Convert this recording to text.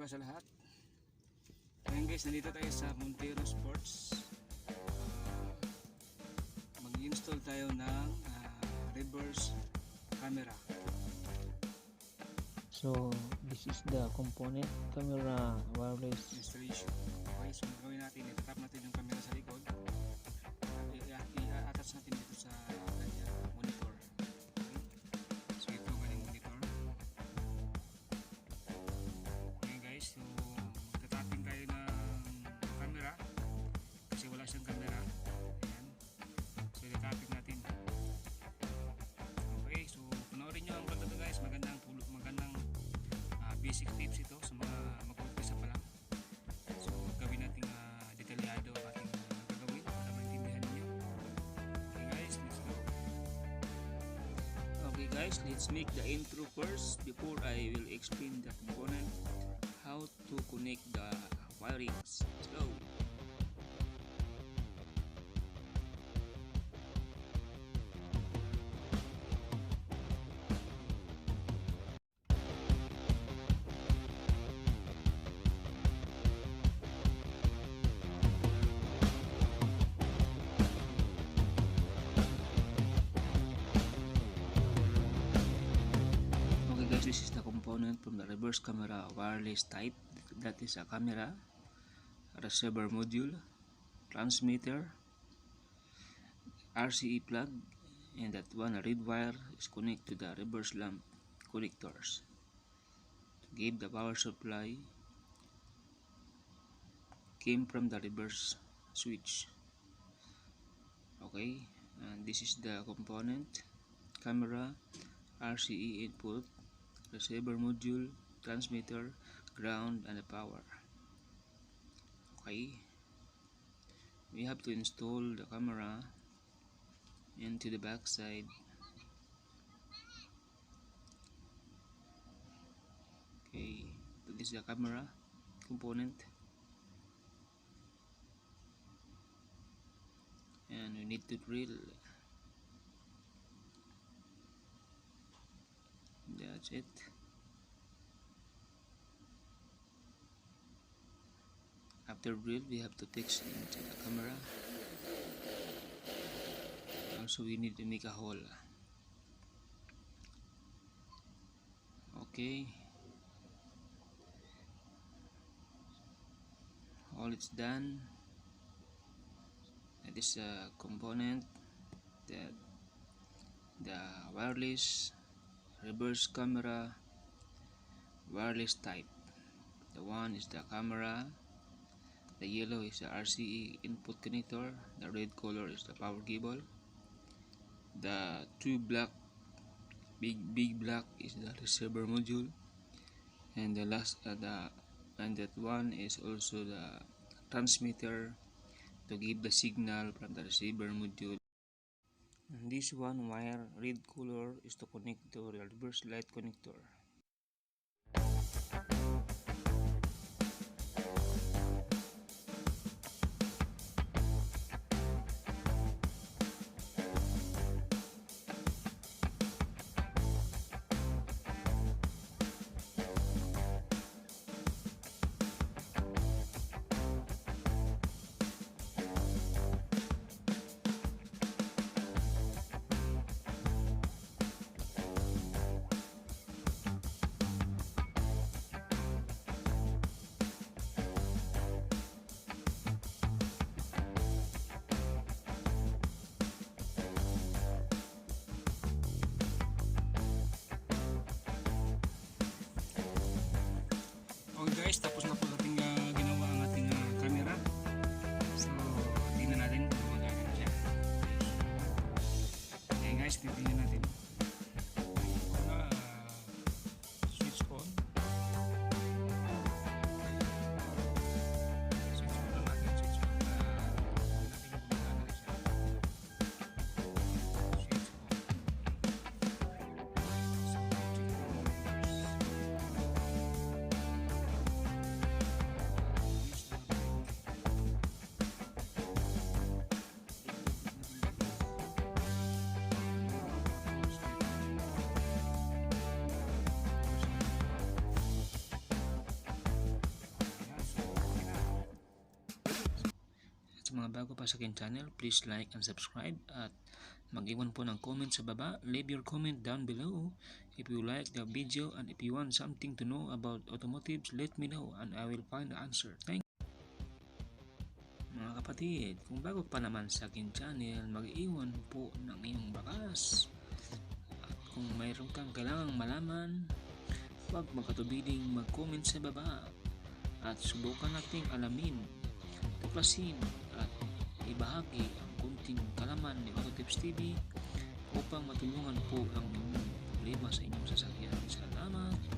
umaga sa lahat. Ngayon guys, nandito tayo sa Montero Sports. Mag-install tayo ng reverse camera. So this is the component camera wireless Installation. Okay, so gagawin natin, itatap natin yung camera sa likod. I-attach natin dito sa monitor. Okay. So ito galing monitor. Ngayon guys, so tatapin tayo ng camera kasi wala siyang camera. Ayan. So itatapin natin. Okay, so panoorin nyo ang vlog na ito guys. Magandang basic tips ito sa mga mag-umpisa pa lang. So gawin natin detalyado ang ating gagawin para maintindihan niyo. Okay guys, let's go. Okay guys, let's make the intro first before I will explain the component, how to connect the wirings. Let's go. This is the component from the reverse camera wireless type. That is a camera, receiver module, transmitter, RCE plug, and that one red wire is connected to the reverse lamp connectors to give the power supply. Came from the reverse switch. Okay, and this is the component: camera, RCE input, receiver module, transmitter, ground, and the power. Okay, we have to install the camera into the back side. Okay, this is the camera component, and we need to drill. That's it. After drill, we have to fix into the camera. Also, we need to make a hole. Okay. All it's done. That is a component that the wireless reverse camera wireless type. The one is the camera, the yellow is the RCE input connector, the red color is the power cable, the two black big black is the receiver module, and the last and that one is also the transmitter to give the signal from the receiver module. And this one wire red color is to connect to the reverse light connector. Guys, tapos na po ating ginawa ang ating camera. So tingnan natin kung magagana siya. Okay guys, titingnan natin. Switch on. Switch on lang natin. Switch on. Natin kung magagana siya. Switch on. So, bago pa sa akin channel, please like and subscribe at mag-iwan po ng comment sa baba. Leave your comment down below if you like the video, and if you want something to know about automotives, let me know and I will find the answer. Thank you. Mga kapatid, kung bago pa naman sa akin channel, mag-iwan po ng iyong bakas. At kung mayroon kang kailangang malaman, huwag magkatubiling mag-comment sa baba at subukan nating alamin, tuklasin at ibahagi ang kunting kalaman ni Autotips TV upang matulungan po ang inyong problema sa inyong sasakyan.